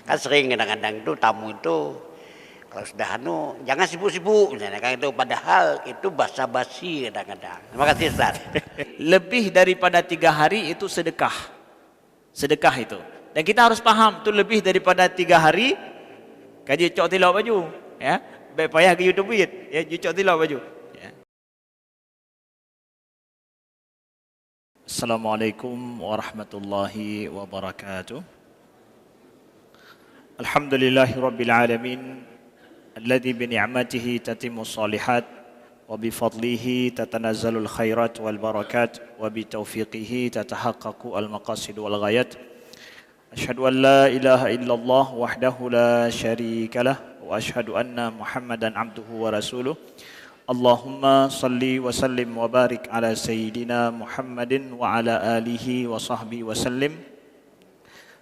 Kan sering kadang-kadang itu tamu itu kalau sudah jangan sibuk-sibuk misalnya kan itu, padahal itu basa-basi kadang-kadang. Terima kasih Ustaz. Lebih daripada 3 hari itu sedekah. Sedekah itu. Dan kita harus paham itu lebih daripada 3 hari kaji cok tilau baju, ya. Baik payah ke YouTube ya, cok tilau baju. Ya. Assalamualaikum warahmatullahi wabarakatuh. Alhamdulillahirabbil alamin alladzi bi ni'matihi tatimmus shalihat wa bi fadlihi tatanazzalul khairat wal barakat wa bi taufiqihi tatahaqqaqu al maqasid wal ghayat. Asyhadu an la ilaha illallah wahdahu la syarikalah wa asyhadu anna Muhammadan abduhu wa rasuluh. Allahumma salli wa sallim wa barik ala sayyidina Muhammadin wa ala alihi wa sahbihi wa sallim.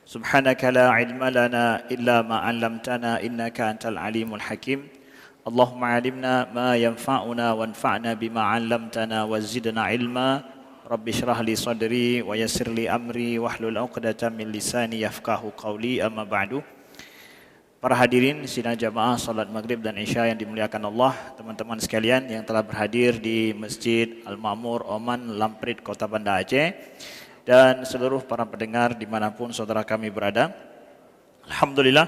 Subhanaka la ilma lana illa ma 'allamtana innaka antal alimul hakim. Allahumma 'allimna ma yanfa'una wanfa'na bima 'allamtana wa zidna ilma. Rabbi shrah li sadri wa yassir li amri wahlul 'uqdatam min lisani yafqahu qawli, amma ba'du. Para hadirin sidang jamaah salat maghrib dan isya yang dimuliakan Allah, teman-teman sekalian yang telah berhadir di Masjid Al-Ma'mur Oman, Lamprit, Kota Banda Aceh, dan seluruh para pendengar dimanapun saudara kami berada. Alhamdulillah,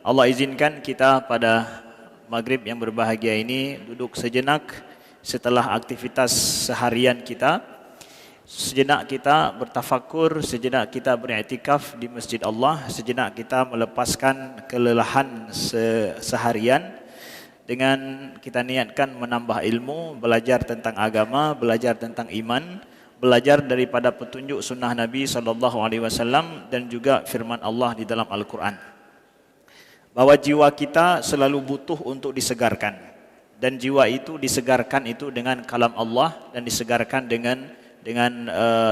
Allah izinkan kita pada maghrib yang berbahagia ini duduk sejenak setelah aktivitas seharian kita. Sejenak kita bertafakur, sejenak kita beriktikaf di Masjid Allah, sejenak kita melepaskan kelelahan seharian dengan kita niatkan menambah ilmu, belajar tentang agama, belajar tentang iman, belajar daripada petunjuk sunnah Nabi SAW dan juga firman Allah di dalam Al-Quran. Bahwa jiwa kita selalu butuh untuk disegarkan, dan jiwa itu disegarkan itu dengan kalam Allah dan disegarkan dengan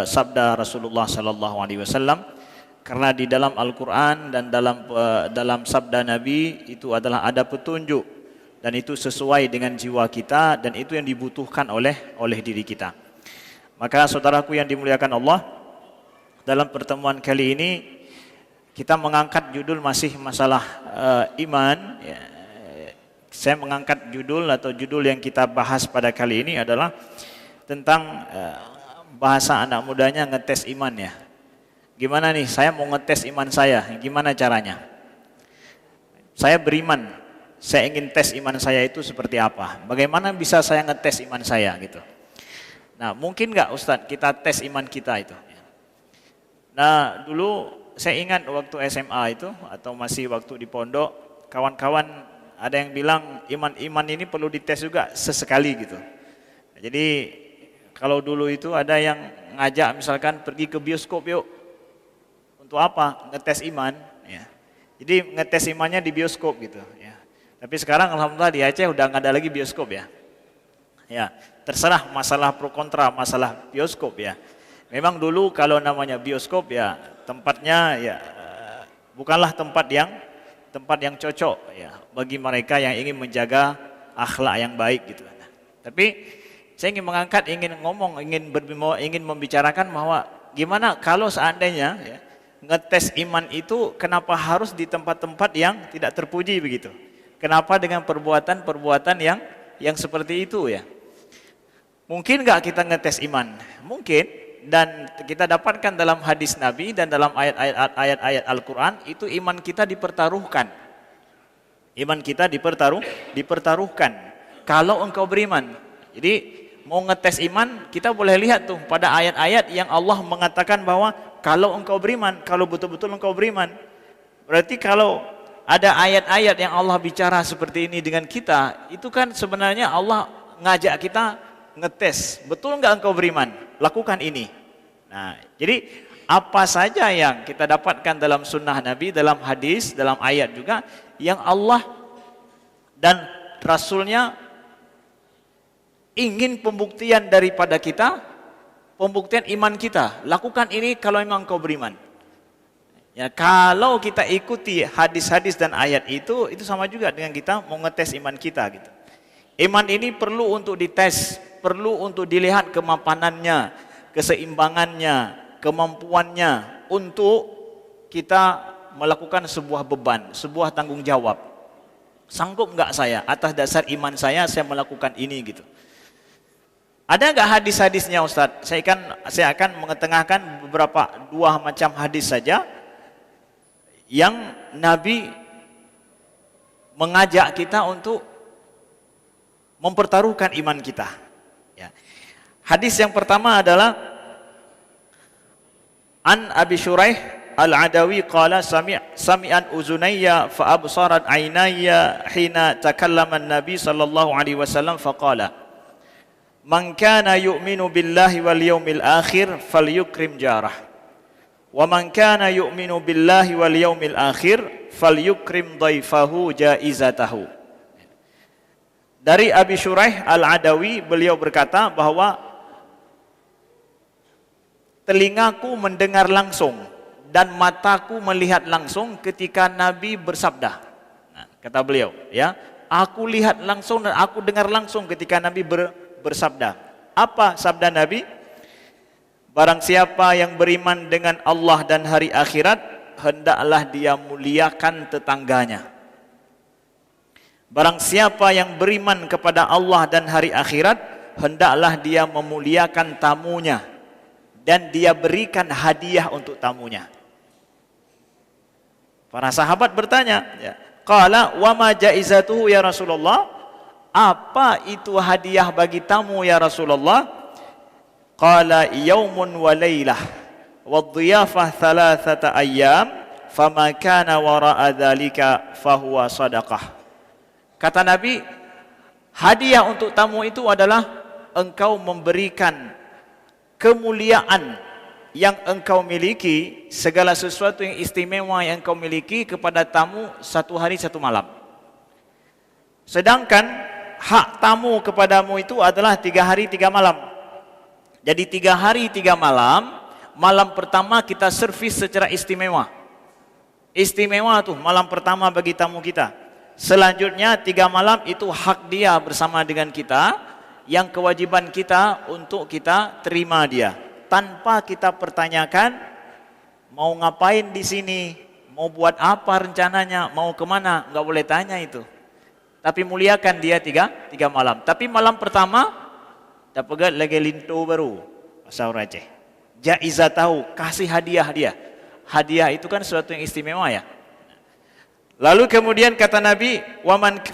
sabda Rasulullah SAW, karena di dalam Al-Quran dan dalam sabda Nabi itu adalah ada petunjuk dan itu sesuai dengan jiwa kita dan itu yang dibutuhkan oleh diri kita. Maka saudaraku yang dimuliakan Allah, dalam pertemuan kali ini kita mengangkat judul masih masalah iman. Ya. Saya mengangkat judul atau judul yang kita bahas pada kali ini adalah tentang bahasa anak mudanya ngetes iman ya. Gimana nih saya mau ngetes iman saya, gimana caranya? Saya beriman, saya ingin tes iman saya itu seperti apa? Bagaimana bisa saya ngetes iman saya gitu? Nah, mungkin nggak Ustadz kita tes iman kita itu? Nah, dulu saya ingat waktu SMA itu atau masih waktu di pondok, kawan-kawan ada yang bilang iman ini perlu dites juga sesekali gitu. Jadi kalau dulu itu ada yang ngajak misalkan pergi ke bioskop yuk. Untuk apa? Ngetes iman. Ya. Jadi ngetes imannya di bioskop gitu. Ya. Tapi sekarang alhamdulillah di Aceh udah nggak ada lagi bioskop ya. Ya, terserah masalah pro kontra masalah bioskop ya. Memang dulu kalau namanya bioskop ya tempatnya ya bukanlah tempat yang cocok ya bagi mereka yang ingin menjaga akhlak yang baik gitu. Tapi saya ingin mengangkat, ingin membicarakan bahwa gimana kalau seandainya ya, ngetes iman itu kenapa harus di tempat-tempat yang tidak terpuji begitu? Kenapa dengan perbuatan-perbuatan yang seperti itu ya? Mungkin nggak kita ngetes iman? Mungkin, dan kita dapatkan dalam hadis Nabi dan dalam ayat-ayat Al-Quran itu iman kita dipertaruhkan. Iman kita dipertaruhkan. Kalau engkau beriman, jadi mau ngetes iman, kita boleh lihat tuh pada ayat-ayat yang Allah mengatakan bahwa kalau engkau beriman, kalau betul-betul engkau beriman. Berarti kalau ada ayat-ayat yang Allah bicara seperti ini dengan kita, itu kan sebenarnya Allah ngajak kita ngetes, betul enggak engkau beriman? Lakukan ini. Nah, jadi apa saja yang kita dapatkan dalam sunnah Nabi, dalam hadis, dalam ayat juga, yang Allah dan Rasulnya ingin pembuktian daripada kita, pembuktian iman kita. Lakukan ini kalau memang kau beriman. Ya, kalau kita ikuti hadis-hadis dan ayat itu sama juga dengan kita mau ngetes iman kita gitu. Iman ini perlu untuk dites, perlu untuk dilihat kemapanannya, keseimbangannya, kemampuannya untuk kita melakukan sebuah beban, sebuah tanggung jawab. Sanggup nggak saya atas dasar iman saya melakukan ini gitu. Ada nggak hadis-hadisnya Ustadz? Saya akan mengetengahkan beberapa dua macam hadis saja yang Nabi mengajak kita untuk mempertaruhkan iman kita. Ya. Hadis yang pertama adalah An Abi Shuraih Al-Adawi qala sami'an uzunayya fa absarat aynayya hina takallama an-nabi sallallahu alaihi wasallam faqala man kana yu'minu billahi wal yawmil akhir falyukrim jarah wa man kana yu'minu billahi wal yawmil akhir falyukrim dhaifahu jaizatahu. Dari Abi Shuraih Al-Adawi, beliau berkata bahwa telingaku mendengar langsung dan mataku melihat langsung ketika Nabi bersabda. Nah, kata beliau, ya, aku lihat langsung dan aku dengar langsung ketika Nabi bersabda. Apa sabda Nabi? Barang siapa yang beriman dengan Allah dan hari akhirat, hendaklah dia muliakan tetangganya. Barang siapa yang beriman kepada Allah dan hari akhirat, hendaklah dia memuliakan tamunya dan dia berikan hadiah untuk tamunya. Para sahabat bertanya, ya, qala wa ma jaizatuhu ya Rasulullah? Apa itu hadiah bagi tamu ya Rasulullah? Qala yaumun wa lailah wa dhiyafah thalathata ayyam fama kana wara'a dzalika fahuwa sadaqah. Kata Nabi, hadiah untuk tamu itu adalah engkau memberikan kemuliaan yang engkau miliki, segala sesuatu yang istimewa yang engkau miliki kepada tamu 1 hari 1 malam. Sedangkan hak tamu kepadamu itu adalah 3 hari 3 malam. Jadi 3 hari 3 malam, malam pertama kita servis secara istimewa. Istimewa tuh malam pertama bagi tamu kita. Selanjutnya 3 malam itu hak dia bersama dengan kita, yang kewajiban kita untuk kita terima dia, tanpa kita pertanyakan mau ngapain di sini, mau buat apa rencananya, mau kemana, nggak boleh tanya itu. Tapi muliakan dia 3 malam. Tapi malam pertama dapat lagi lintu baru, asal Aceh. Jaizah tahu, kasih hadiah dia. Hadiah itu kan sesuatu yang istimewa ya. Lalu kemudian kata Nabi, waman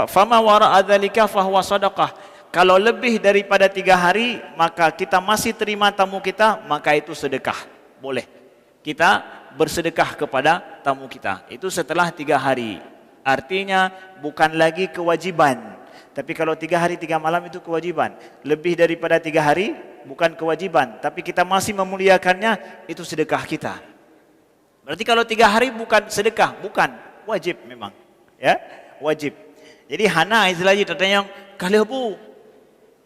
fama wara'a dzalika fahuwa shadaqah. Kalau lebih daripada 3 hari, maka kita masih terima tamu kita, maka itu sedekah. Boleh. Kita bersedekah kepada tamu kita. Itu setelah 3 hari. Artinya bukan lagi kewajiban. Tapi kalau 3 hari 3 malam itu kewajiban. Lebih daripada 3 hari bukan kewajiban, tapi kita masih memuliakannya, itu sedekah kita. Berarti kalau 3 hari bukan sedekah, bukan, wajib memang, ya, wajib. Jadi hana istilahnya tertanya, kalau bu,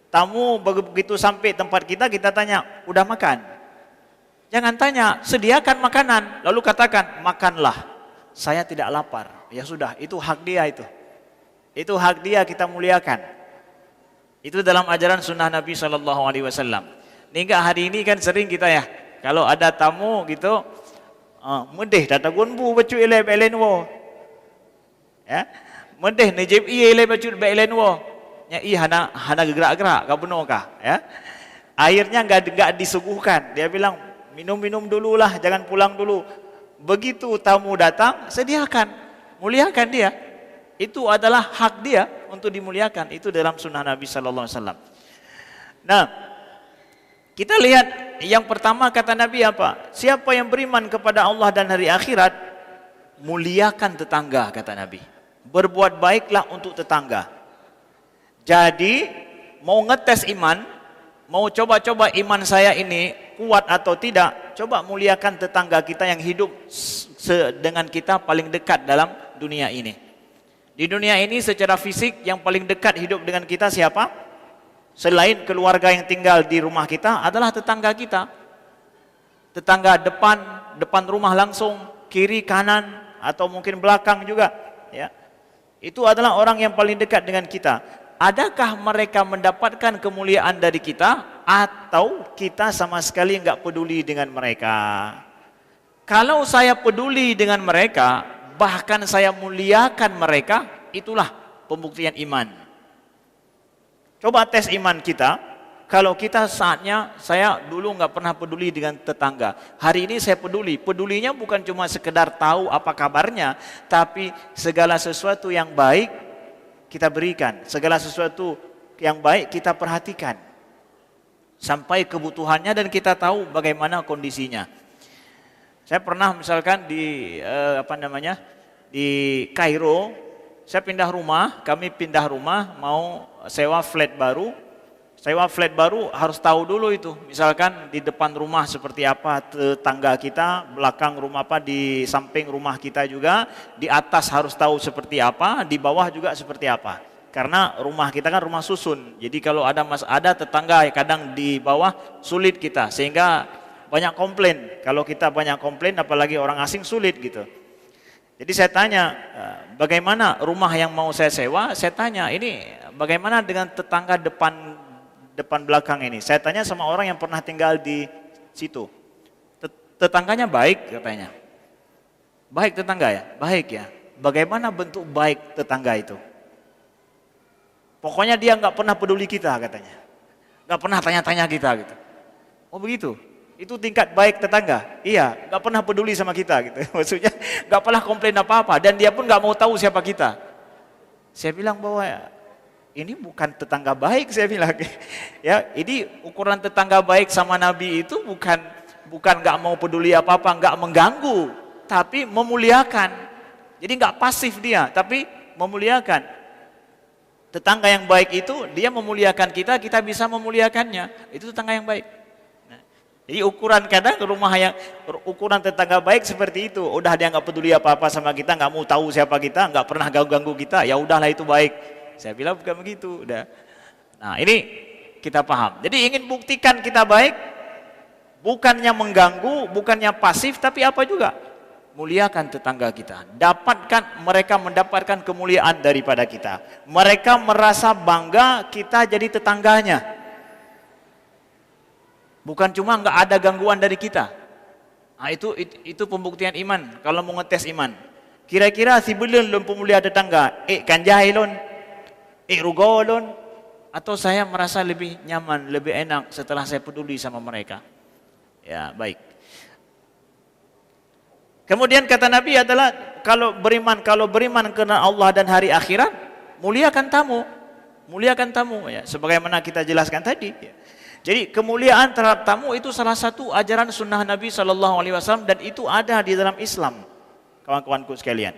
tamu begitu sampai tempat kita tanya, udah makan? Jangan tanya, sediakan makanan, lalu katakan, makanlah, saya tidak lapar. Ya sudah, itu hak dia itu. Itu hak dia, kita muliakan. Itu dalam ajaran sunnah Nabi SAW. Hingga hari ini kan sering kita ya, kalau ada tamu gitu, medeh datagun bu bacu ilai belen wo, ya, medeh nejib iya ilai bacu belen wo, nya i hana gerak-gerak kah benar kah, ya, airnya nggak disuguhkan, dia bilang minum dululah, jangan pulang dulu. Begitu tamu datang, sediakan, muliakan dia, itu adalah hak dia untuk dimuliakan, itu dalam sunnah Nabi SAW. Nah, kita lihat yang pertama kata Nabi apa? Siapa yang beriman kepada Allah dan hari akhirat, muliakan tetangga, kata Nabi. Berbuat baiklah untuk tetangga. Jadi mau ngetes iman, mau coba-coba iman saya ini kuat atau tidak, coba muliakan tetangga kita yang hidup dengan kita paling dekat dalam dunia ini. Di dunia ini secara fisik yang paling dekat hidup dengan kita siapa? Selain keluarga yang tinggal di rumah kita adalah tetangga kita. Tetangga depan rumah langsung, kiri, kanan, atau mungkin belakang juga. Ya. Itu adalah orang yang paling dekat dengan kita. Adakah mereka mendapatkan kemuliaan dari kita, atau kita sama sekali enggak peduli dengan mereka? Kalau saya peduli dengan mereka, bahkan saya muliakan mereka, itulah pembuktian iman. Coba tes iman kita. Kalau kita saatnya, saya dulu nggak pernah peduli dengan tetangga. Hari ini saya peduli. Pedulinya bukan cuma sekedar tahu apa kabarnya, tapi segala sesuatu yang baik kita berikan. Segala sesuatu yang baik kita perhatikan. Sampai kebutuhannya dan kita tahu bagaimana kondisinya. Saya pernah misalkan di di Kairo, saya pindah rumah, kami pindah rumah mau sewa flat baru. Sewa flat baru harus tahu dulu itu. Misalkan di depan rumah seperti apa tetangga kita, belakang rumah apa, di samping rumah kita juga, di atas harus tahu seperti apa, di bawah juga seperti apa. Karena rumah kita kan rumah susun. Jadi kalau ada tetangga kadang di bawah sulit kita, sehingga banyak komplain. Kalau kita banyak komplain apalagi orang asing sulit gitu. Jadi saya tanya, bagaimana rumah yang mau saya sewa? Saya tanya, ini bagaimana dengan tetangga depan belakang ini? Saya tanya sama orang yang pernah tinggal di situ. Tetangganya baik katanya. Baik tetangga ya? Baik ya. Bagaimana bentuk baik tetangga itu? Pokoknya dia nggak pernah peduli kita katanya. Nggak pernah tanya-tanya kita gitu. Oh begitu? Itu tingkat baik tetangga? Iya, nggak pernah peduli sama kita gitu. Maksudnya nggak pernah komplain apa-apa dan dia pun nggak mau tahu siapa kita. Saya bilang bahwa ini bukan tetangga baik, saya bilang. Ya, ini ukuran tetangga baik sama Nabi itu bukan nggak mau peduli apa-apa, nggak mengganggu, tapi memuliakan. Jadi nggak pasif dia, tapi memuliakan. Tetangga yang baik itu dia memuliakan kita, kita bisa memuliakannya. Itu tetangga yang baik. Nah, jadi ukuran tetangga baik seperti itu. Udah dia nggak peduli apa-apa sama kita, nggak mau tahu siapa kita, nggak pernah ganggu kita. Ya udahlah itu baik. Saya bilang bukan begitu, udah. Nah, ini kita paham. Jadi ingin buktikan kita baik, bukannya mengganggu, bukannya pasif, tapi apa juga? Muliakan tetangga kita. Mereka mendapatkan kemuliaan daripada kita. Mereka merasa bangga kita jadi tetangganya. Bukan cuma nggak ada gangguan dari kita. Nah, itu pembuktian iman. Kalau mau ngetes iman. Kira-kira si belum pemulia tetangga, kan jahilun. Rugolon, atau saya merasa lebih nyaman, lebih enak setelah saya peduli sama mereka. Ya, baik. Kemudian kata Nabi adalah kalau beriman karena Allah dan hari akhirat, muliakan tamu ya, sebagaimana kita jelaskan tadi ya. Jadi kemuliaan terhadap tamu itu salah satu ajaran sunnah Nabi SAW dan itu ada di dalam Islam, kawan-kawanku sekalian.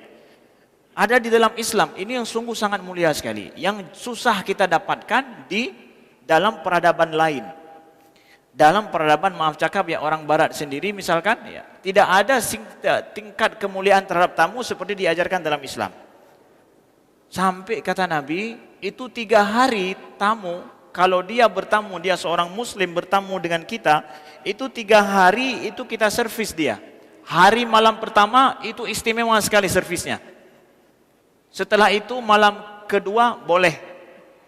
Ada di dalam Islam, ini yang sungguh sangat mulia sekali. Yang susah kita dapatkan di dalam peradaban lain. Dalam peradaban, maaf cakap ya, orang barat sendiri misalkan, ya, tidak ada tingkat kemuliaan terhadap tamu seperti diajarkan dalam Islam. Sampai kata Nabi, itu 3 hari tamu, kalau dia bertamu, dia seorang muslim bertamu dengan kita, itu 3 hari itu kita servis dia. Hari malam pertama itu istimewa sekali servisnya. Setelah itu malam kedua boleh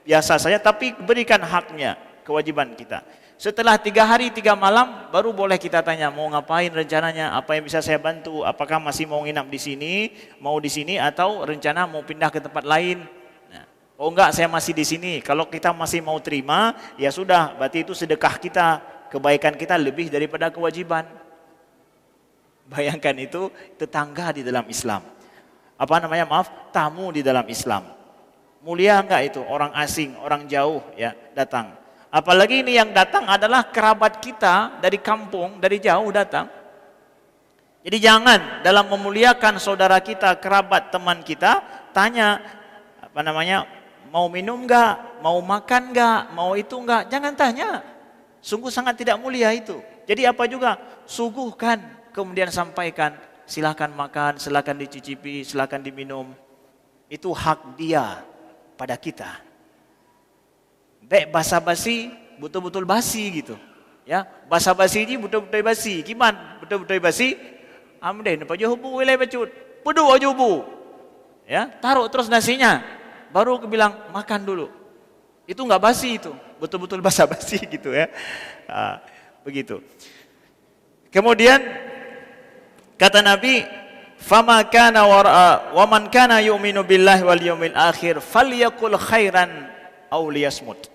biasa saja, tapi berikan haknya, kewajiban kita. Setelah 3 hari 3 malam baru boleh kita tanya mau ngapain rencananya, apa yang bisa saya bantu, apakah masih mau nginap di sini, atau rencana mau pindah ke tempat lain. Nah, oh enggak, saya masih di sini. Kalau kita masih mau terima, ya sudah, berarti itu sedekah kita, kebaikan kita lebih daripada kewajiban. Bayangkan itu tetangga di dalam Islam. Tamu di dalam Islam. Mulia enggak itu? Orang asing, orang jauh ya datang. Apalagi ini yang datang adalah kerabat kita dari kampung, dari jauh datang. Jadi jangan dalam memuliakan saudara kita, kerabat, teman kita, tanya mau minum enggak, mau makan enggak, mau itu enggak, jangan tanya. Sungguh sangat tidak mulia itu. Jadi apa juga? Suguhkan, kemudian sampaikan. Silakan makan, silakan dicicipi, silakan diminum. Itu hak dia pada kita. Baik basa-basi, betul-betul basi gitu. Ya, basa-basi ini betul-betul basi. Gimana? Betul-betul basi. Amden, apa jubu wilayah bacut. Pedu jubu. Ya, taruh terus nasinya. Baru aku bilang makan dulu. Itu enggak basi itu, betul-betul basa-basi gitu ya. Begitu. Kemudian Kata Nabi, "Fama kana wa man kana yu'minu billahi wal yawmil akhir falyakul khairan aw liyasmut."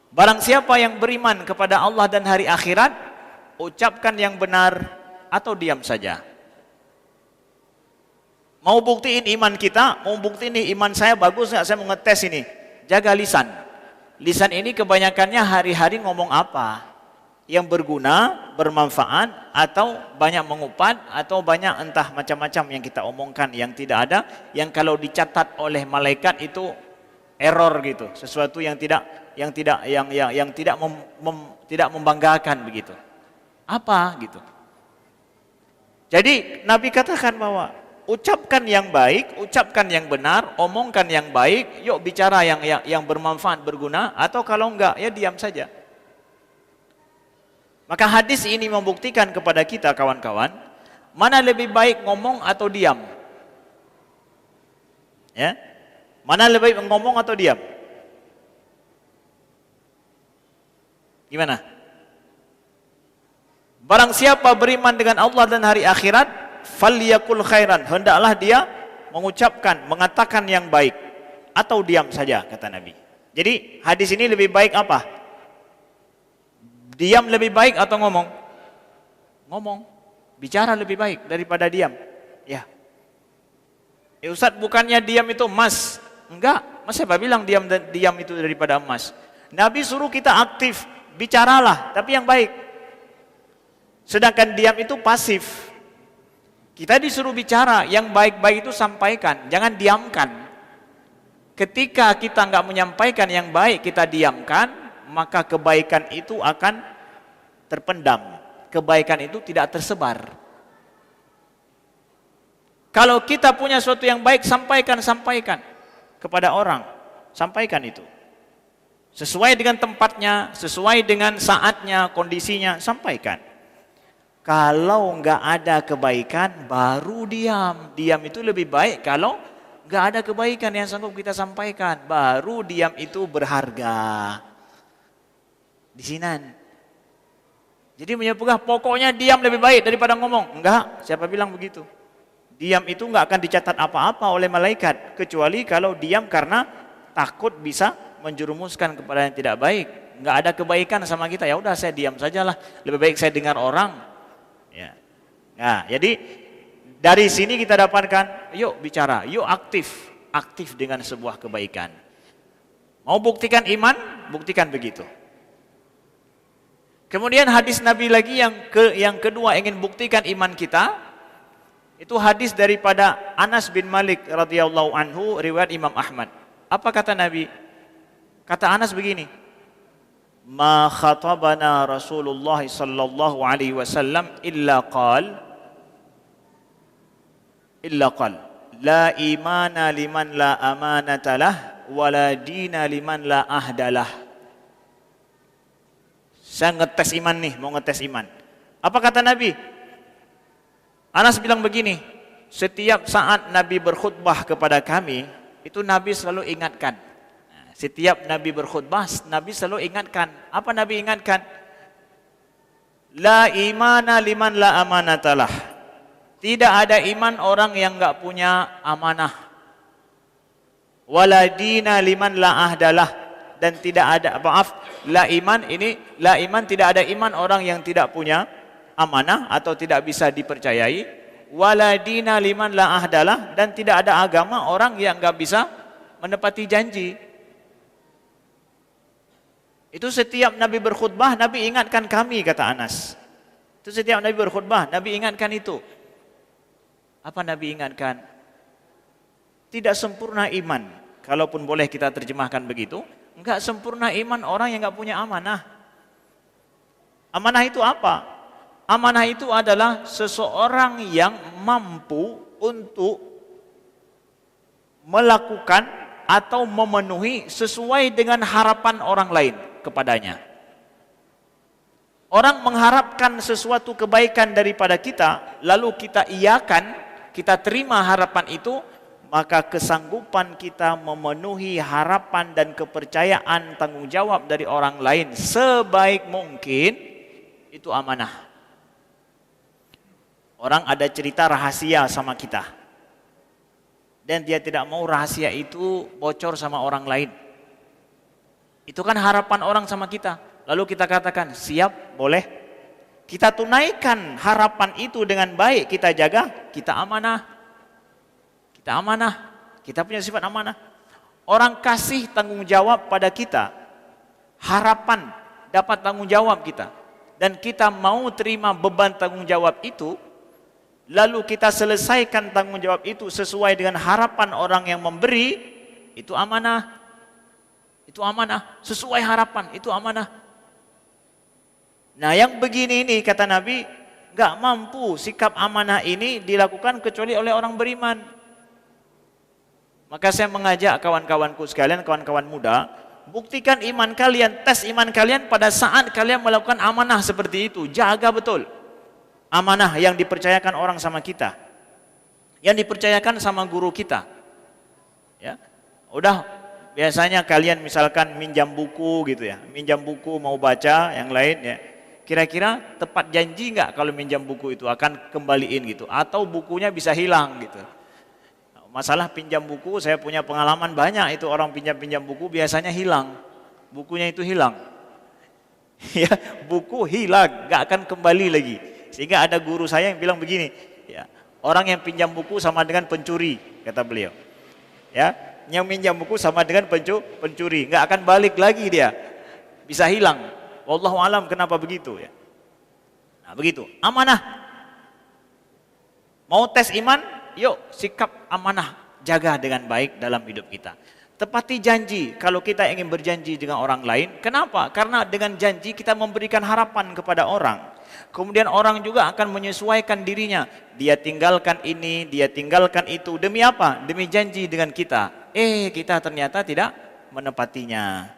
Barang siapa yang beriman kepada Allah dan hari akhirat, ucapkan yang benar atau diam saja. Mau buktiin iman kita, mau buktiin iman saya bagus nggak, saya mau ngetes ini. Jaga lisan. Lisan ini kebanyakannya hari-hari ngomong apa? Yang berguna, bermanfaat, atau banyak mengupat, atau banyak entah macam-macam yang kita omongkan yang tidak ada, yang kalau dicatat oleh malaikat itu error gitu, sesuatu yang tidak tidak membanggakan begitu. Apa gitu? Jadi Nabi katakan bahwa ucapkan yang baik, ucapkan yang benar, omongkan yang baik, yuk bicara yang bermanfaat, berguna, atau kalau enggak ya diam saja. Maka hadis ini membuktikan kepada kita kawan-kawan, mana lebih baik ngomong atau diam? Ya? Mana lebih baik ngomong atau diam? Gimana? Barang siapa beriman dengan Allah dan hari akhirat, falyakul khairan, hendaklah dia mengucapkan, mengatakan yang baik, atau diam saja, kata Nabi. Jadi hadis ini lebih baik apa? Diam lebih baik atau ngomong? Ngomong. Bicara lebih baik daripada diam. Ya. Ustaz, bukannya diam itu emas? Enggak. Mas siapa bilang diam itu daripada emas? Nabi suruh kita aktif, bicaralah, tapi yang baik. Sedangkan diam itu pasif. Kita disuruh bicara, yang baik-baik itu sampaikan, jangan diamkan. Ketika kita enggak menyampaikan yang baik, kita diamkan, maka kebaikan itu akan terpendam. Kebaikan itu tidak tersebar. Kalau kita punya sesuatu yang baik, sampaikan kepada orang. Sampaikan itu. Sesuai dengan tempatnya, sesuai dengan saatnya, kondisinya, sampaikan. Kalau enggak ada kebaikan, baru diam. Diam itu lebih baik kalau enggak ada kebaikan yang sanggup kita sampaikan. Baru diam itu berharga. Di sinan. Jadi menyebutkan pokoknya diam lebih baik daripada ngomong. Enggak, siapa bilang begitu? Diam itu enggak akan dicatat apa-apa oleh malaikat. Kecuali kalau diam karena takut bisa menjerumuskan kepada yang tidak baik. Enggak ada kebaikan sama kita, ya udah saya diam sajalah. Lebih baik saya dengar orang. Ya. Nah, jadi dari sini kita dapatkan, yuk bicara, yuk aktif dengan sebuah kebaikan. Mau buktikan iman, buktikan begitu. Kemudian hadis Nabi lagi yang kedua ingin buktikan iman kita, itu hadis daripada Anas bin Malik radhiyallahu anhu, riwayat Imam Ahmad. Apa kata Nabi? Kata Anas begini, "Ma khatabana Rasulullah sallallahu alaihi wasallam illa qal la imana liman la amanata lah wa la dina liman la ahdalah." Saya ngetes iman nih, mau ngetes iman. Apa kata Nabi? Anas bilang begini, setiap saat Nabi berkhutbah kepada kami, itu Nabi selalu ingatkan. Setiap Nabi berkhutbah, Nabi selalu ingatkan. Apa Nabi ingatkan? La imana liman la amanatalah. Tidak ada iman orang yang enggak punya amanah. Wala dina liman la ahdalah. Dan tidak ada, la iman tidak ada iman orang yang tidak punya amanah atau tidak bisa dipercayai. Wala dina liman la ahdalah, dan tidak ada agama orang yang enggak bisa menepati janji. Itu setiap Nabi berkhutbah, Nabi ingatkan kami, kata Anas. Itu setiap Nabi berkhutbah, Nabi ingatkan itu. Apa Nabi ingatkan? Tidak sempurna iman, kalaupun boleh kita terjemahkan begitu. Enggak sempurna iman orang yang enggak punya amanah. Amanah itu apa? Amanah itu adalah seseorang yang mampu untuk melakukan atau memenuhi sesuai dengan harapan orang lain kepadanya. Orang mengharapkan sesuatu kebaikan daripada kita, lalu kita iakan, kita terima harapan itu, maka kesanggupan kita memenuhi harapan dan kepercayaan tanggung jawab dari orang lain sebaik mungkin, itu amanah. Orang ada cerita rahasia sama kita. Dan dia tidak mau rahasia itu bocor sama orang lain. Itu kan harapan orang sama kita. Lalu kita katakan, siap, boleh. Kita tunaikan harapan itu dengan baik, kita jaga, kita amanah. Kita amanah, kita punya sifat amanah. Orang kasih tanggung jawab pada kita, harapan dapat tanggung jawab kita. Dan kita mau terima beban tanggung jawab itu, lalu kita selesaikan tanggung jawab itu sesuai dengan harapan orang yang memberi, itu amanah. Itu amanah, sesuai harapan, itu amanah. Nah yang begini ini kata Nabi, gak mampu sikap amanah ini dilakukan kecuali oleh orang beriman. Maka saya mengajak kawan-kawanku sekalian, kawan-kawan muda, buktikan iman kalian, tes iman kalian pada saat kalian melakukan amanah seperti itu. Jaga betul amanah yang dipercayakan orang sama kita, yang dipercayakan sama guru kita. Ya, udah biasanya kalian misalkan minjam buku gitu ya, minjam buku mau baca yang lain ya. Kira-kira tepat janji nggak kalau minjam buku itu akan kembaliin gitu, atau bukunya bisa hilang gitu. Masalah pinjam buku, saya punya pengalaman banyak itu orang pinjam buku biasanya hilang, bukunya itu hilang. Ya, buku hilang, nggak akan kembali lagi. Sehingga ada guru saya yang bilang begini, ya, orang yang pinjam buku sama dengan pencuri, kata beliau. Ya, yang pinjam buku sama dengan pencuri, nggak akan balik lagi dia, bisa hilang. Wallahu alam kenapa begitu ya. Nah begitu, amanah. Mau tes iman, yuk sikap amanah, jaga dengan baik dalam hidup kita. Tepati janji kalau kita ingin berjanji dengan orang lain. Kenapa? Karena dengan janji kita memberikan harapan kepada orang. Kemudian orang juga akan menyesuaikan dirinya. Dia tinggalkan ini, dia tinggalkan itu. Demi apa? Demi janji dengan kita. Kita ternyata tidak menepatinya.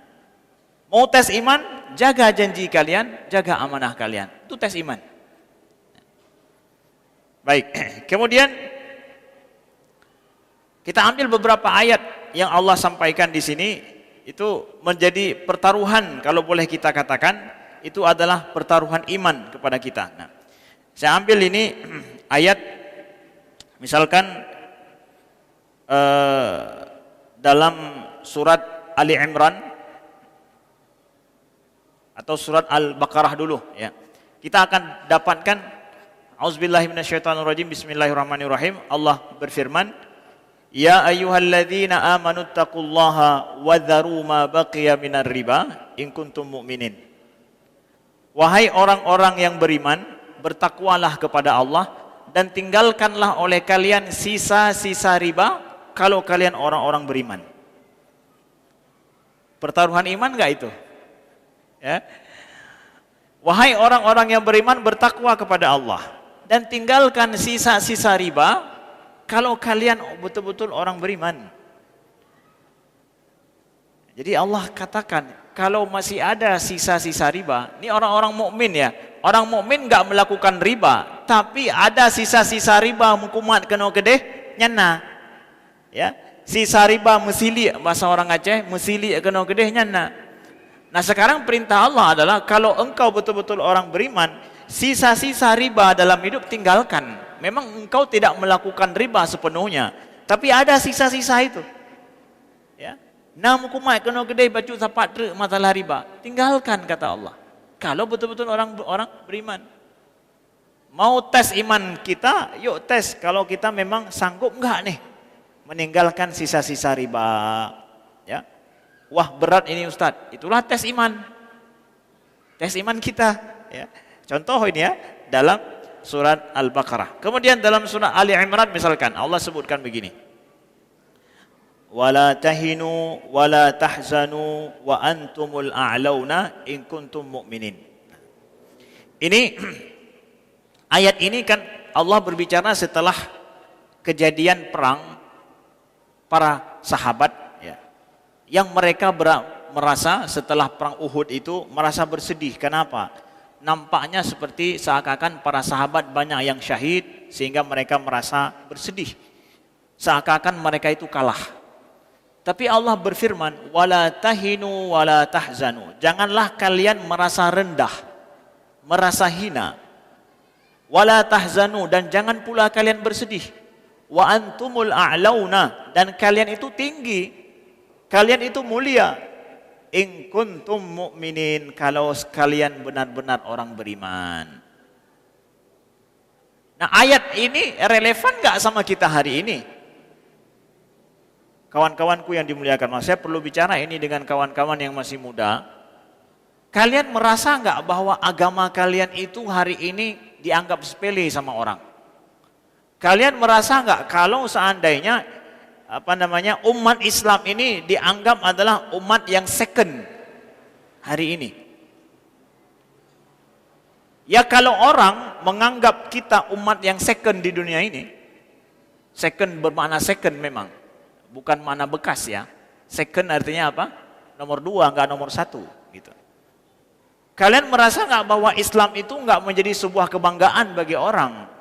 Mau tes iman, jaga janji kalian, jaga amanah kalian. Itu tes iman. Baik, kemudian kita ambil beberapa ayat yang Allah sampaikan di sini, itu menjadi pertaruhan, kalau boleh kita katakan, itu adalah pertaruhan iman kepada kita. Nah, saya ambil ini ayat, misalkan dalam surat Ali Imran atau surat Al-Baqarah dulu ya. Kita akan dapatkan Auzubillahi minasyaitonirrajim, bismillahirrahmanirrahim. Allah berfirman, "Ya ayyuhalladzina amanu taqullaha wa dharu ma baqiya minar riba in kuntum mu'minin." Wahai orang-orang yang beriman, bertakwalah kepada Allah dan tinggalkanlah oleh kalian sisa-sisa riba kalau kalian orang-orang beriman. Pertaruhan iman enggak itu? Ya. Wahai orang-orang yang beriman, bertakwa kepada Allah dan tinggalkan sisa-sisa riba kalau kalian betul-betul orang beriman. Jadi Allah katakan kalau masih ada sisa-sisa riba, ini orang-orang mukmin ya. Orang mukmin enggak melakukan riba, tapi ada sisa-sisa riba mukumat kena kedeh nyana. Ya, sisa riba mesili, bahasa orang Aceh, mesili kena kedeh nyana. Nah sekarang perintah Allah adalah kalau engkau betul-betul orang beriman, sisa-sisa riba dalam hidup tinggalkan. Memang engkau tidak melakukan riba sepenuhnya, tapi ada sisa-sisa itu. Ya, namu kumai kena gede baju sapat masalah riba, tinggalkan kata Allah. Kalau betul-betul orang beriman. Mau tes iman kita, yuk tes kalau kita memang sanggup enggak nih meninggalkan sisa-sisa riba. Ya. Wah berat ini Ustadz, itulah tes iman. Tes iman kita ya. Contoh ini ya, dalam surat Al-Baqarah. Kemudian dalam surat Ali Imran misalkan, Allah sebutkan begini. Wala tahinu wala tahzanu wa antumul a'launa in kuntum mu'minin. Ini ayat ini kan Allah berbicara setelah kejadian perang para sahabat yang mereka merasa setelah perang Uhud itu merasa bersedih. Kenapa? Nampaknya seperti seakan-akan para sahabat banyak yang syahid sehingga mereka merasa bersedih. Seakan-akan mereka itu kalah. Tapi Allah berfirman, wala tahinu wala tahzanu. Janganlah kalian merasa rendah, merasa hina. Wala tahzanu, dan jangan pula kalian bersedih. Wa antumul a'launa, dan kalian itu tinggi, kalian itu mulia. In kuntum mu'minin, kalau kalian benar-benar orang beriman. Nah, ayat ini relevan nggak sama kita hari ini? Kawan-kawanku yang dimuliakan, saya perlu bicara ini dengan kawan-kawan yang masih muda. Kalian merasa nggak bahwa agama kalian itu hari ini dianggap sepele sama orang? Kalian merasa nggak kalau seandainya umat Islam ini dianggap adalah umat yang second hari ini? Ya, kalau orang menganggap kita umat yang second di dunia ini, second bermakna second memang, bukan makna bekas ya. Second artinya apa? Nomor 2, nggak nomor 1 gitu. Kalian merasa nggak bahwa Islam itu nggak menjadi sebuah kebanggaan bagi orang?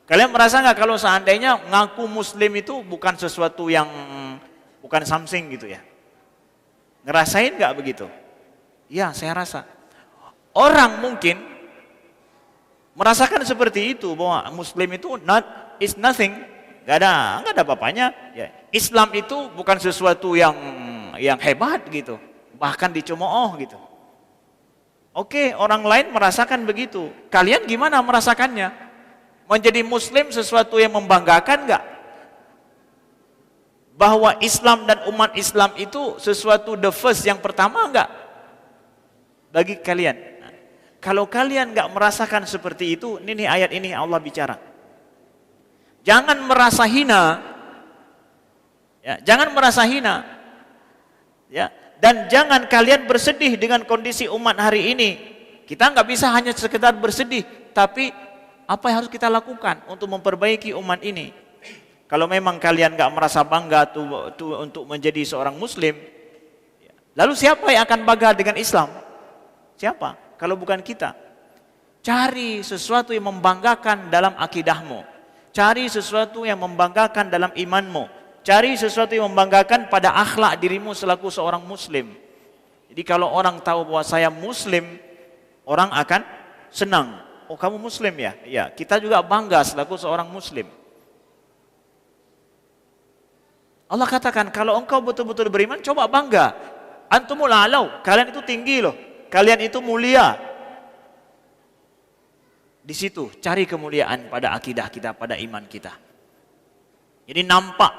Kalian merasa nggak kalau seandainya ngaku Muslim itu bukan sesuatu yang bukan something gitu ya? Ngerasain nggak begitu? Ya, saya rasa. Orang mungkin merasakan seperti itu, bahwa Muslim itu is nothing, nggak ada apa-apanya. Ya, Islam itu bukan sesuatu yang hebat gitu, bahkan dicemooh gitu. Oke, orang lain merasakan begitu. Kalian gimana merasakannya? Menjadi Muslim sesuatu yang membanggakan nggak? Bahwa Islam dan umat Islam itu sesuatu the first, yang pertama nggak? Bagi kalian. Nah, kalau kalian nggak merasakan seperti itu, ini ayat ini Allah bicara. Jangan merasa hina. Ya, jangan merasa hina. Ya, dan jangan kalian bersedih dengan kondisi umat hari ini. Kita nggak bisa hanya sekedar bersedih, tapi apa yang harus kita lakukan untuk memperbaiki umat ini? Kalau memang kalian nggak merasa bangga untuk menjadi seorang Muslim, lalu siapa yang akan bangga dengan Islam? Siapa? Kalau bukan kita. Cari sesuatu yang membanggakan dalam akidahmu. Cari sesuatu yang membanggakan dalam imanmu. Cari sesuatu yang membanggakan pada akhlak dirimu selaku seorang Muslim. Jadi kalau orang tahu bahwa saya Muslim, orang akan senang. Oh, kamu Muslim ya? Ya, kita juga bangga selaku seorang Muslim. Allah katakan, kalau engkau betul-betul beriman, coba bangga. Antumul a'lau, kalian itu tinggi loh. Kalian itu mulia. Di situ cari kemuliaan pada akidah kita, pada iman kita. Jadi nampak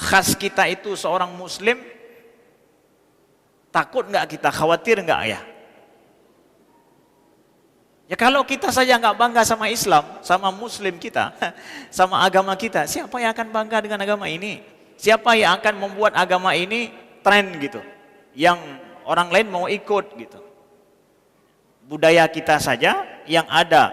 khas kita itu seorang Muslim. Takut nggak kita? Khawatir nggak ya? Ya kalau kita saja nggak bangga sama Islam, sama Muslim kita, sama agama kita, siapa yang akan bangga dengan agama ini? Siapa yang akan membuat agama ini tren gitu, yang orang lain mau ikut gitu? Budaya kita saja yang ada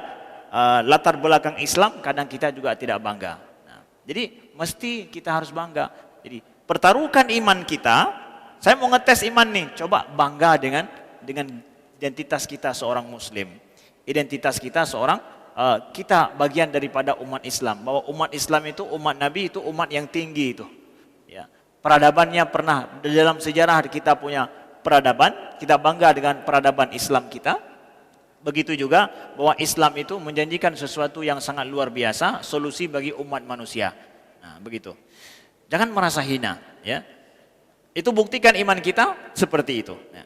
latar belakang Islam, kadang kita juga tidak bangga. Nah, jadi mesti kita harus bangga. Jadi pertaruhkan iman kita. Saya mau ngetes iman nih, coba bangga dengan identitas kita seorang Muslim. Identitas kita seorang kita bagian daripada umat Islam, bahwa umat Islam itu umat Nabi, itu umat yang tinggi itu. Ya, peradabannya pernah dalam sejarah kita punya peradaban, kita bangga dengan peradaban Islam kita. Begitu juga bahwa Islam itu menjanjikan sesuatu yang sangat luar biasa, solusi bagi umat manusia. Nah, begitu. Jangan merasa hina, ya. Itu buktikan iman kita seperti itu. Ya.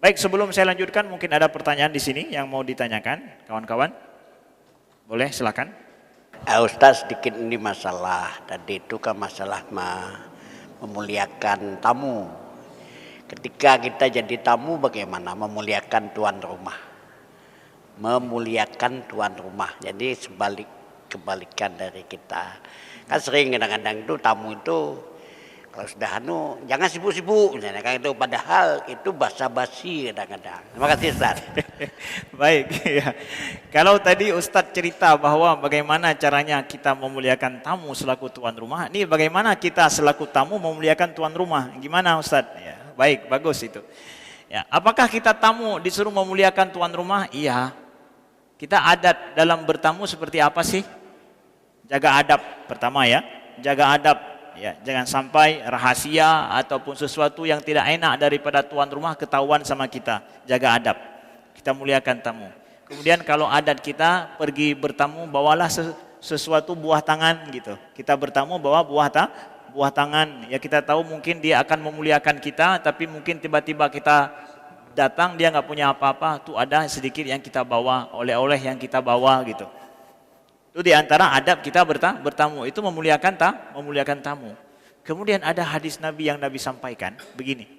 Baik, sebelum saya lanjutkan, mungkin ada pertanyaan di sini yang mau ditanyakan, kawan-kawan. Boleh, silakan. Ustaz, sedikit ini masalah. Tadi itu kan masalah memuliakan tamu. Ketika kita jadi tamu, bagaimana memuliakan tuan rumah? Memuliakan tuan rumah. Jadi kebalikan dari kita. Kan sering kadang-kadang itu tamu itu kalau sudah jangan sibuk-sibuk, misalnya kan itu, padahal itu basa-basi kadang-kadang. Terima kasih Ustaz. Baik, ya. Kalau tadi Ustadz cerita bahwa bagaimana caranya kita memuliakan tamu selaku tuan rumah, ini bagaimana kita selaku tamu memuliakan tuan rumah? Gimana Ustadz? Ya, baik, bagus itu. Ya, apakah kita tamu disuruh memuliakan tuan rumah? Iya. Kita adat dalam bertamu seperti apa sih? Jaga adab pertama ya, jaga adab. Ya, jangan sampai rahasia ataupun sesuatu yang tidak enak daripada tuan rumah ketahuan sama kita. Jaga adab. Kita muliakan tamu. Kemudian kalau adat kita pergi bertamu bawalah sesuatu buah tangan gitu. Kita bertamu bawa buah tangan. Ya kita tahu mungkin dia akan memuliakan kita, tapi mungkin tiba-tiba kita datang dia nggak punya apa-apa, tuh ada sedikit yang kita bawa, oleh-oleh yang kita bawa gitu. Itu di antara adab kita bertamu, itu memuliakan tamu. Kemudian ada hadis Nabi yang Nabi sampaikan begini.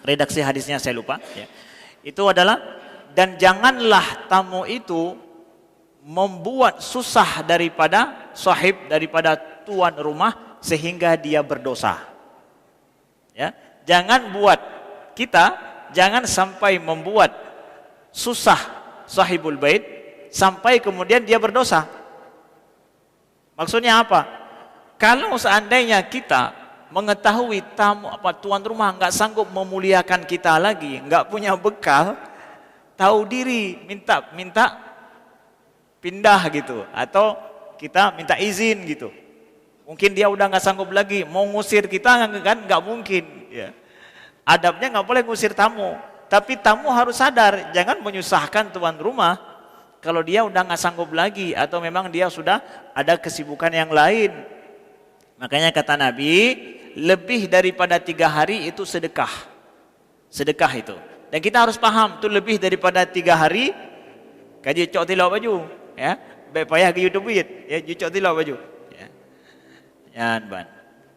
Redaksi hadisnya saya lupa ya. Itu adalah, dan janganlah tamu itu membuat susah daripada sahib, daripada tuan rumah sehingga dia berdosa. Ya, jangan buat jangan sampai membuat susah sahibul bait sampai kemudian dia berdosa. Maksudnya apa? Kalau seandainya kita mengetahui tuan rumah nggak sanggup memuliakan kita lagi, nggak punya bekal, tahu diri, minta pindah gitu, atau kita minta izin gitu. Mungkin dia udah nggak sanggup lagi, mau ngusir kita kan nggak mungkin. Ya. Adabnya nggak boleh ngusir tamu, tapi tamu harus sadar, jangan menyusahkan tuan rumah kalau dia udah nggak sanggup lagi, atau memang dia sudah ada kesibukan yang lain. Makanya kata Nabi, lebih daripada 3 hari itu sedekah itu. Dan kita harus paham, itu lebih daripada 3 hari, kaji cok tilau baju, ya, baik payah ke YouTube ya, cok tilau baju, ya, ban.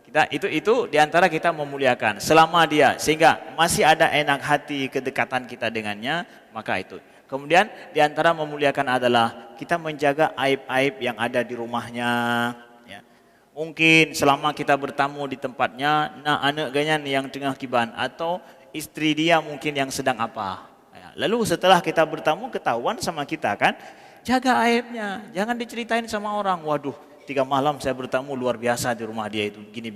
Kita itu diantara kita memuliakan, selama dia, sehingga masih ada enak hati kedekatan kita dengannya, maka itu. Kemudian diantara memuliakan adalah kita menjaga aib-aib yang ada di rumahnya. Mungkin selama kita bertamu di tempatnya, anak ganyan yang tengah kiban, atau istri dia mungkin yang sedang apa. Lalu setelah kita bertamu ketahuan sama kita kan, jaga aibnya, jangan diceritain sama orang. Waduh, 3 malam saya bertamu luar biasa di rumah dia itu, gini.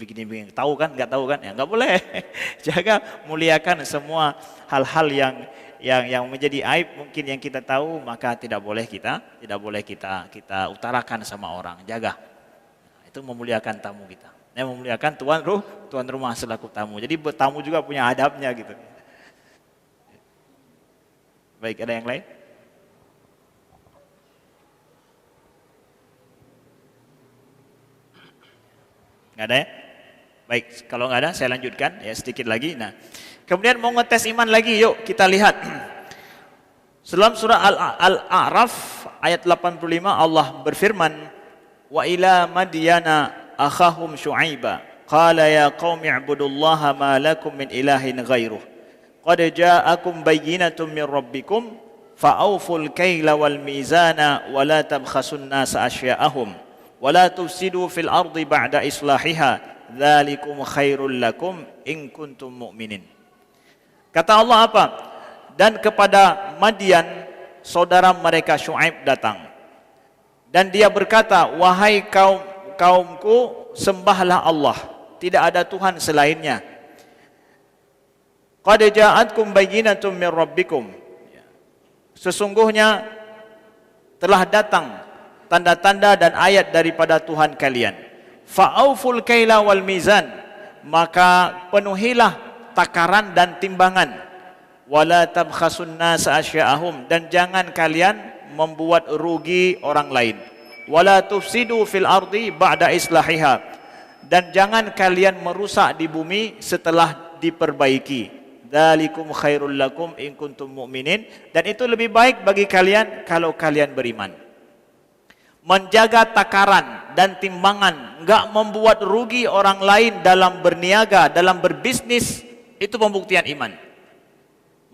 Tahu kan? Nggak tahu kan? Ya nggak boleh. Jaga, muliakan semua hal-hal yang menjadi aib mungkin yang kita tahu, maka tidak boleh kita utarakan sama orang. Jaga. Itu memuliakan tamu kita. Memuliakan tuan rumah selaku tamu. Jadi tamu juga punya adabnya gitu. Baik, ada yang lain? Nggak ada ya? Baik, kalau nggak ada saya lanjutkan ya sedikit lagi. Nah, kemudian mau ngetes iman lagi, yuk kita lihat. Dalam surah Al-A'raf ayat 85 Allah berfirman, wa ila madyana akhahum syu'aiba qala ya qaumi ibudullaha ma lakum min ilahin ghairuh qad ja'akum bayyinatun min rabbikum fa'awful kaila wal mizana wa la tabkhasun nasa asya'ahum wa la tufsidu fil ardi ba'da islahiha dzalikum khairul lakum in kuntum mu'minin. Kata Allah apa? Dan kepada Madian saudara mereka Syuaib datang. Dan dia berkata, wahai kaumku, sembahlah Allah, tidak ada Tuhan selainnya. Qad ja'atkum bayyinatun min rabbikum. Sesungguhnya telah datang tanda-tanda dan ayat daripada Tuhan kalian. Fa'auful kaila wal mizan, maka penuhilah takaran dan timbangan. Wala tabkhasun nasa asya'ahum, dan jangan kalian membuat rugi orang lain. Wala tufsidu fil ardi ba'da islahiha, dan jangan kalian merusak di bumi setelah diperbaiki. Dzalikum khairul lakum in kuntum mu'minin, dan itu lebih baik bagi kalian kalau kalian beriman. Menjaga takaran dan timbangan, enggak membuat rugi orang lain dalam berniaga, dalam berbisnis, itu pembuktian iman.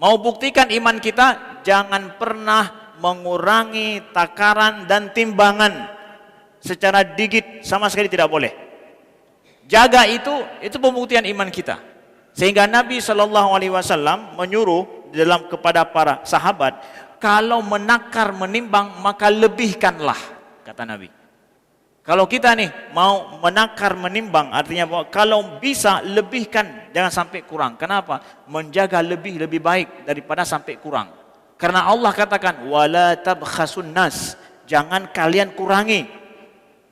Mau buktikan iman kita, jangan pernah mengurangi takaran dan timbangan secara digit, sama sekali tidak boleh. Jaga itu pembuktian iman kita. Sehingga Nabi SAW menyuruh kepada para sahabat, kalau menakar menimbang maka lebihkanlah, kata Nabi. Kalau kita nih mau menakar menimbang, artinya bahwa kalau bisa lebihkan, jangan sampai kurang. Kenapa? Menjaga lebih baik daripada sampai kurang. Karena Allah katakan wala tabkhasun nas, jangan kalian kurangi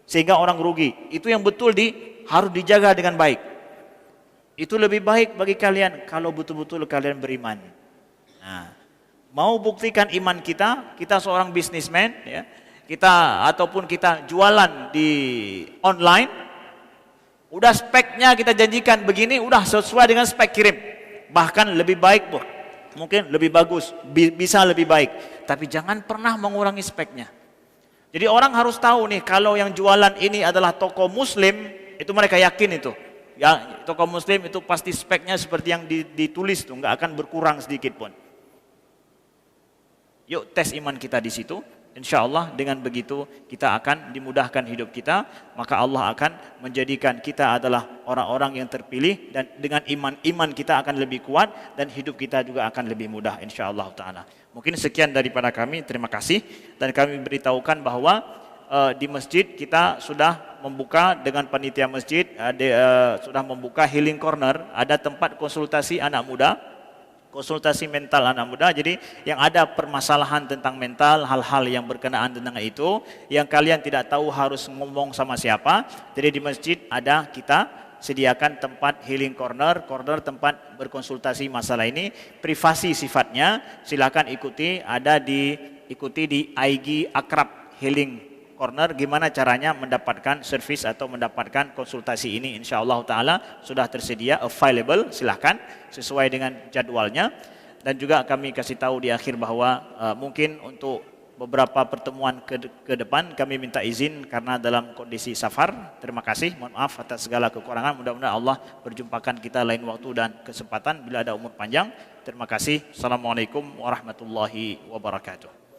sehingga orang rugi. Itu yang betul harus dijaga dengan baik. Itu lebih baik bagi kalian kalau betul-betul kalian beriman. Nah, mau buktikan iman kita, kita seorang bisnismen, ya, kita ataupun kita jualan di online, udah speknya kita janjikan begini, udah sesuai dengan spek kirim, bahkan lebih baik, mungkin lebih bagus, bisa lebih baik, tapi jangan pernah mengurangi speknya. Jadi orang harus tahu nih, kalau yang jualan ini adalah toko muslim, itu mereka yakin itu. Ya, toko muslim itu pasti speknya seperti yang ditulis tuh, nggak akan berkurang sedikit pun. Yuk tes iman kita di situ. Insya Allah dengan begitu kita akan dimudahkan hidup kita, maka Allah akan menjadikan kita adalah orang-orang yang terpilih, dan dengan iman kita akan lebih kuat dan hidup kita juga akan lebih mudah insya Allah Ta'ala. Mungkin sekian daripada kami, terima kasih, dan kami beritahukan bahwa di masjid kita sudah membuka dengan panitia masjid, sudah membuka healing corner, ada tempat konsultasi anak muda, konsultasi mental anak muda. Jadi yang ada permasalahan tentang mental, hal-hal yang berkenaan tentang itu, yang kalian tidak tahu harus ngomong sama siapa, jadi di masjid ada, kita sediakan tempat healing corner tempat berkonsultasi masalah ini, privasi sifatnya, silakan ikuti, ikuti di IG Akrab Healing Corner, gimana caranya mendapatkan servis atau mendapatkan konsultasi ini. Insya Allah Ta'ala sudah tersedia, available, silahkan sesuai dengan jadwalnya. Dan juga kami kasih tahu di akhir bahwa mungkin untuk beberapa pertemuan ke depan kami minta izin karena dalam kondisi safar. Terima kasih, mohon maaf atas segala kekurangan. Mudah-mudahan Allah berjumpakan kita lain waktu dan kesempatan bila ada umur panjang. Terima kasih. Assalamualaikum warahmatullahi wabarakatuh.